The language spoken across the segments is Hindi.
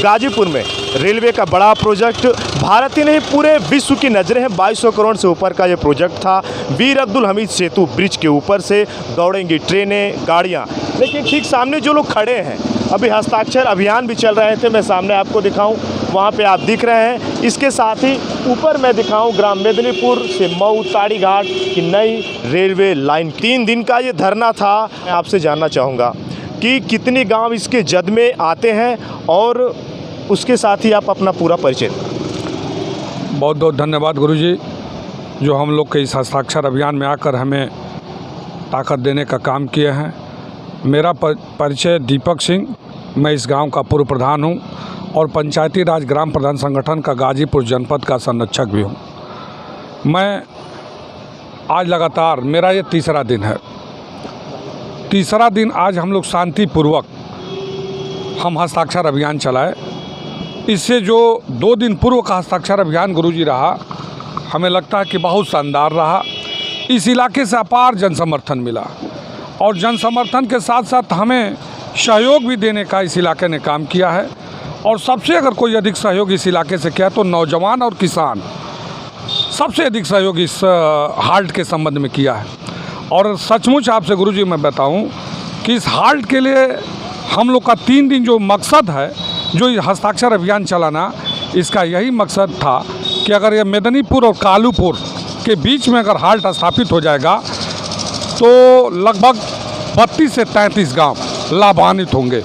गाजीपुर में रेलवे का बड़ा प्रोजेक्ट, भारत ही नहीं पूरे विश्व की नज़रें हैं। 2200 करोड़ से ऊपर का ये प्रोजेक्ट था। वीर अब्दुल हमीद सेतु ब्रिज के ऊपर से दौड़ेंगी ट्रेनें, गाड़ियाँ। लेकिन ठीक सामने जो लोग खड़े हैं, अभी हस्ताक्षर अभियान भी चल रहे थे, मैं सामने आपको दिखाऊं, वहाँ पे आप दिख रहे हैं। इसके साथ ही ऊपर मैं दिखाऊं ग्राम मेदिनीपुर से मऊ ताड़ी घाट की नई रेलवे लाइन। 3 दिन का ये धरना था। मैं आपसे जानना चाहूँगा कि कितने गांव इसके जद में आते हैं और उसके साथ ही आप अपना पूरा परिचय। बहुत बहुत धन्यवाद गुरुजी, जो हम लोग के इस हस्ताक्षर अभियान में आकर हमें ताकत देने का काम किए हैं। मेरा परिचय दीपक सिंह, मैं इस गांव का पूर्व प्रधान हूं और पंचायती राज ग्राम प्रधान संगठन का गाजीपुर जनपद का संरक्षक भी हूं। मैं आज लगातार मेरा ये तीसरा दिन है। तीसरा दिन आज हम लोग शांतिपूर्वक हम हस्ताक्षर अभियान चलाए। इससे जो 2 दिन पूर्व का हस्ताक्षर अभियान गुरुजी रहा, हमें लगता है कि बहुत शानदार रहा। इस इलाके से अपार जनसमर्थन मिला और जनसमर्थन के साथ साथ हमें सहयोग भी देने का इस इलाके ने काम किया है। और सबसे अगर कोई अधिक सहयोग इस इलाके से किया तो नौजवान और किसान सबसे अधिक सहयोग इस हाल्ट के संबंध में किया है। और सचमुच आपसे गुरुजी मैं बताऊं कि इस हाल्ट के लिए हम लोग का 3 दिन जो मकसद है, जो ये हस्ताक्षर अभियान चलाना, इसका यही मकसद था कि अगर ये मेदिनीपुर और कालूपुर के बीच में अगर हाल्ट स्थापित हो जाएगा तो लगभग 32 से 33 गांव लाभान्वित होंगे।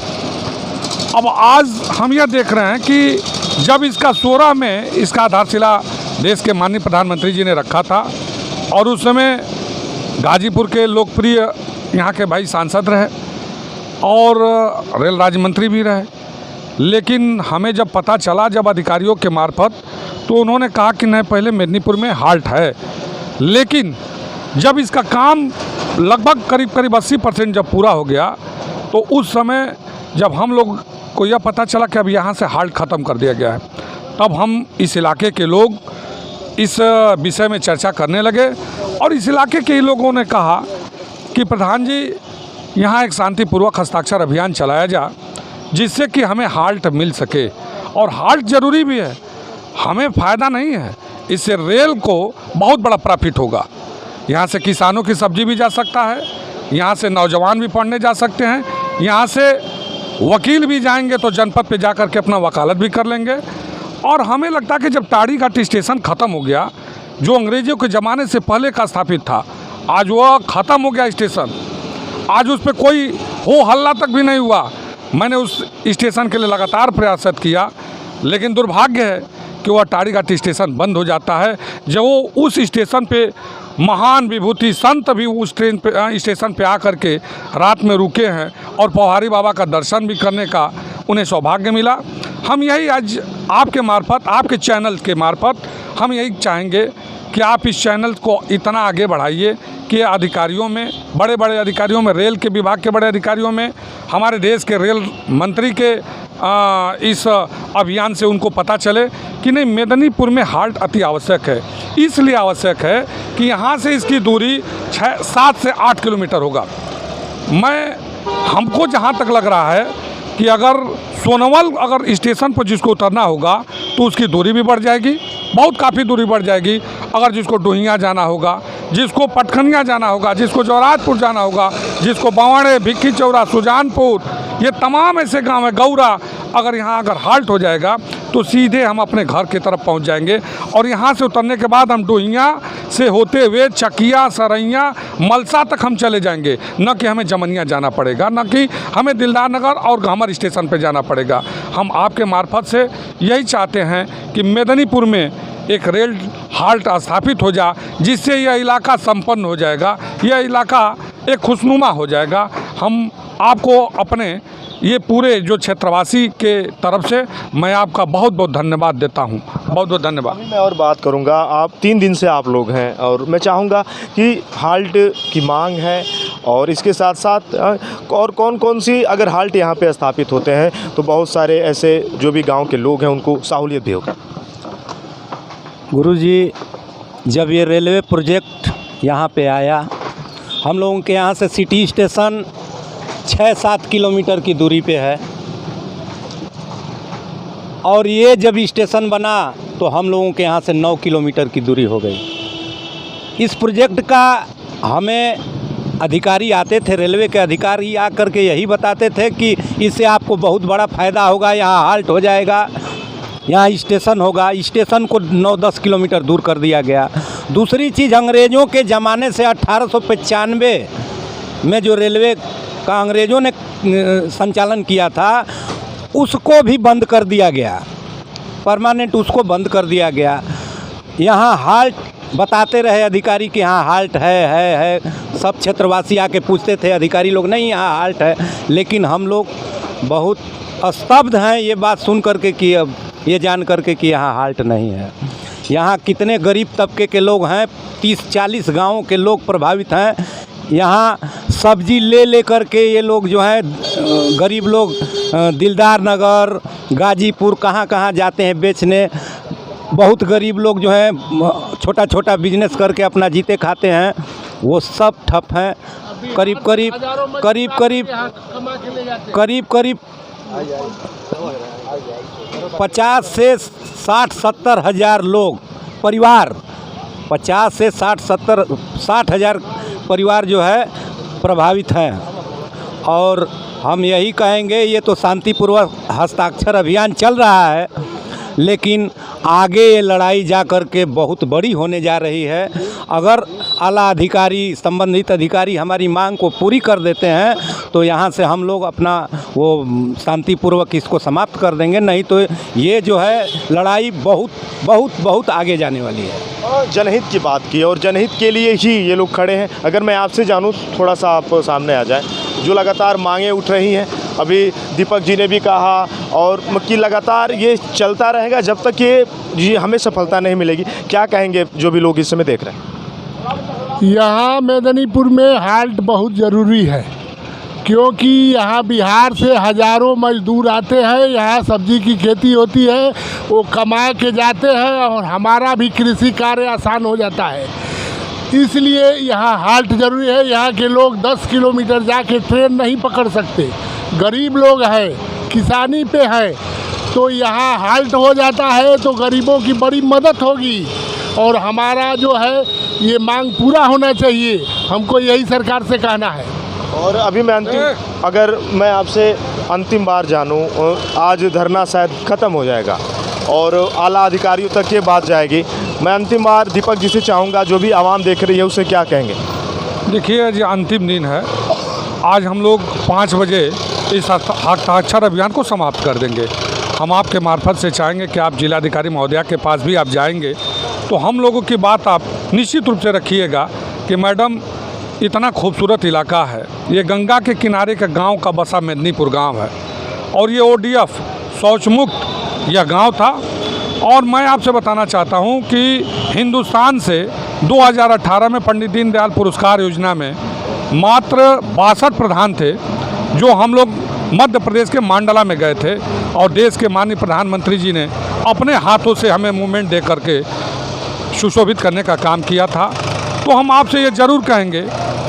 अब आज हम यह देख रहे हैं कि जब इसका 16 में इसका आधारशिला देश के माननीय प्रधानमंत्री जी ने रखा था और उस समय गाजीपुर के लोकप्रिय यहाँ के भाई सांसद रहे और रेल राज्य मंत्री भी रहे। लेकिन हमें जब पता चला जब अधिकारियों के मार्फत, तो उन्होंने कहा कि नहीं, पहले मेदिनीपुर में हाल्ट है। लेकिन जब इसका काम लगभग करीब 80% जब पूरा हो गया तो उस समय जब हम लोग को यह पता चला कि अब यहाँ से हाल्ट ख़त्म कर दिया गया है, तब हम इस इलाके के लोग इस विषय में चर्चा करने लगे और इस इलाके के लोगों ने कहा कि प्रधान जी, यहाँ एक शांतिपूर्वक हस्ताक्षर अभियान चलाया जा जिससे कि हमें हाल्ट मिल सके। और हाल्ट ज़रूरी भी है, हमें फ़ायदा नहीं है, इससे रेल को बहुत बड़ा प्रॉफिट होगा। यहाँ से किसानों की सब्जी भी जा सकता है, यहाँ से नौजवान भी पढ़ने जा सकते हैं, यहाँ से वकील भी जाएंगे तो जनपद पे जा कर के अपना वकालत भी कर लेंगे। और हमें लगता है कि जब ताड़ी घाट स्टेशन ख़त्म हो गया, जो अंग्रेज़ों के ज़माने से पहले का स्थापित था, आज वह ख़त्म हो गया स्टेशन। आज उस पर कोई हो हल्ला तक भी नहीं हुआ। मैंने उस स्टेशन के लिए लगातार प्रयासरत किया, लेकिन दुर्भाग्य है कि वह ताड़ी घाट स्टेशन बंद हो जाता है। जब वो उस स्टेशन पे महान विभूति संत भी उस स्टेशन पे आकर के रात में रुके हैं और पौहारी बाबा का दर्शन भी करने का उन्हें सौभाग्य मिला। हम यही आज आपके मार्फत, आपके चैनल के मार्फत हम यही चाहेंगे कि आप इस चैनल को इतना आगे बढ़ाइए कि अधिकारियों में, बड़े बड़े अधिकारियों में, रेल के विभाग के बड़े अधिकारियों में, हमारे देश के रेल मंत्री के इस अभियान से उनको पता चले कि नहीं, मेदिनीपुर में हाल्ट अति आवश्यक है। इसलिए आवश्यक है कि यहाँ से इसकी दूरी 7 से 8 किलोमीटर होगा। हमको जहाँ तक लग रहा है कि अगर सोनवल अगर स्टेशन पर जिसको उतरना होगा तो उसकी दूरी भी बढ़ जाएगी, बहुत काफ़ी दूरी बढ़ जाएगी। अगर जिसको डोहिया जाना होगा, जिसको पटखनिया जाना होगा, जिसको जौराजपुर जाना होगा, जिसको बावड़े, भिक्की चौरा, सुजानपुर, ये तमाम ऐसे गांव है, गौरा, अगर यहाँ अगर हाल्ट हो जाएगा तो सीधे हम अपने घर की तरफ पहुँच जाएंगे। और यहाँ से उतरने के बाद हम डोहिया से होते हुए चकिया, सरैया, मलसा तक हम चले जाएंगे। न कि हमें जमनिया जाना पड़ेगा, न कि हमें दिलदार नगर और घमर स्टेशन पर जाना पड़ेगा। हम आपके मार्फत से यही चाहते हैं कि मेदिनीपुर में एक रेल हाल्ट स्थापित हो जा, जिससे यह इलाका संपन्न हो जाएगा, यह इलाका एक खुशनुमा हो जाएगा। हम आपको अपने ये पूरे जो क्षेत्रवासी के तरफ से मैं आपका बहुत बहुत धन्यवाद देता हूँ। बहुत बहुत धन्यवाद। मैं और बात करूँगा, आप 3 दिन से आप लोग हैं और मैं चाहूँगा कि हाल्ट की मांग है और इसके साथ साथ और कौन कौन सी अगर हाल्ट यहाँ पे स्थापित होते हैं तो बहुत सारे ऐसे जो भी गाँव के लोग हैं उनको सहूलियत भी होगा। गुरुजी, जब ये रेलवे प्रोजेक्ट यहाँ पे आया, हम लोगों के यहाँ से सिटी स्टेशन 6-7 किलोमीटर की दूरी पे है। और ये जब स्टेशन बना तो हम लोगों के यहाँ से 9 किलोमीटर की दूरी हो गई। इस प्रोजेक्ट का हमें अधिकारी आते थे, रेलवे के अधिकारी आकर के यही बताते थे कि इससे आपको बहुत बड़ा फ़ायदा होगा, यहाँ हाल्ट हो जाएगा, यहाँ स्टेशन होगा। स्टेशन को 9-10 किलोमीटर दूर कर दिया गया। दूसरी चीज़, अंग्रेज़ों के ज़माने से 1895 में जो रेलवे का अंग्रेज़ों ने संचालन किया था, उसको भी बंद कर दिया गया, परमानेंट उसको बंद कर दिया गया। यहाँ हाल्ट बताते रहे अधिकारी कि यहाँ हाल्ट है। सब क्षेत्रवासी आके पूछते थे, अधिकारी लोग नहीं यहाँ हाल्ट है, लेकिन हम लोग बहुत स्तब्ध हैं ये बात सुन करके कि अब ये जान करके कि यहाँ हाल्ट नहीं है। यहाँ कितने गरीब तबके के लोग हैं, 30-40 गाँवों के लोग प्रभावित हैं। यहाँ सब्जी ले करके ये लोग जो है गरीब लोग दिलदार नगर, गाजीपुर कहाँ जाते हैं बेचने। बहुत गरीब लोग जो हैं छोटा छोटा बिजनेस करके अपना जीते खाते हैं, वो सब ठप हैं। करीब 50 से 60-70 हज़ार लोग परिवार, 50 से 60 हज़ार परिवार जो है प्रभावित हैं। और हम यही कहेंगे, ये तो शांतिपूर्वक हस्ताक्षर अभियान चल रहा है, लेकिन आगे ये लड़ाई जा कर के बहुत बड़ी होने जा रही है। अगर आला अधिकारी, संबंधित अधिकारी हमारी मांग को पूरी कर देते हैं तो यहाँ से हम लोग अपना वो शांतिपूर्वक इसको समाप्त कर देंगे, नहीं तो ये जो है लड़ाई बहुत आगे जाने वाली है। जनहित की बात की और जनहित के लिए ही ये लोग खड़े हैं। अगर मैं आपसे जानूँ, थोड़ा सा आप सामने आ जाए, जो लगातार मांगें उठ रही हैं, अभी दीपक जी ने भी कहा, और कि लगातार ये चलता रहेगा जब तक ये हमें सफलता नहीं मिलेगी। क्या कहेंगे जो भी लोग इस समय देख रहे हैं? यहाँ मेदिनीपुर में हाल्ट बहुत ज़रूरी है, क्योंकि यहाँ बिहार से हज़ारों मजदूर आते हैं, यहाँ सब्जी की खेती होती है, वो कमा के जाते हैं और हमारा भी कृषि कार्य आसान हो जाता है। इसलिए यहाँ हाल्ट ज़रूरी है। यहाँ के लोग 10 किलोमीटर जाके ट्रेन नहीं पकड़ सकते, गरीब लोग हैं, किसानी पे है, तो यहाँ हाल्ट हो जाता है तो गरीबों की बड़ी मदद होगी। और हमारा जो है ये मांग पूरा होना चाहिए, हमको यही सरकार से कहना है। और अभी मैं अगर मैं आपसे अंतिम बार जानूं, आज धरना शायद ख़त्म हो जाएगा और आला अधिकारियों तक ये बात जाएगी। मैं अंतिम बार दीपक जी से चाहूँगा, जो भी आवाम देख रही है उसे क्या कहेंगे? देखिए, ये अंतिम दिन है। आज हम लोग 5 बजे इस हस्ताक्षर अभियान को समाप्त कर देंगे। हम आपके मार्फत से चाहेंगे कि आप जिलाधिकारी महोदया के पास भी आप जाएंगे तो हम लोगों की बात आप निश्चित रूप से रखिएगा कि मैडम, इतना खूबसूरत इलाका है, ये गंगा के किनारे का गांव का बसा मेदिनीपुर गांव है और ये ODF शौच मुक्त यह गांव था। और मैं आपसे बताना चाहता हूं कि हिंदुस्तान से 2018 में पंडित दीनदयाल पुरस्कार योजना में मात्र 62 प्रधान थे, जो हम लोग मध्य प्रदेश के मांडला में गए थे और देश के माननीय प्रधानमंत्री जी ने अपने हाथों से हमें मूवमेंट दे करके सुशोभित करने का काम किया था। तो हम आपसे ये ज़रूर कहेंगे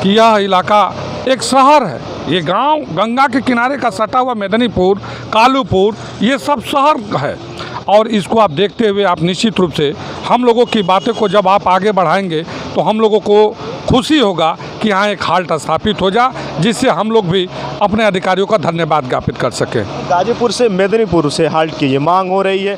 कि यह इलाका एक शहर है। ये गांव गंगा के किनारे का सटा हुआ मेदिनीपुर, कालूपुर, ये सब शहर है और इसको आप देखते हुए आप निश्चित रूप से हम लोगों की बातें को जब आप आगे बढ़ाएंगे तो हम लोगों को खुशी होगा कि यहाँ एक हाल्ट स्थापित हो जा, जिससे हम लोग भी अपने अधिकारियों का धन्यवाद ज्ञापित कर सकें। गाजीपुर से मेदिनीपुर से हाल्ट की ये मांग हो रही है।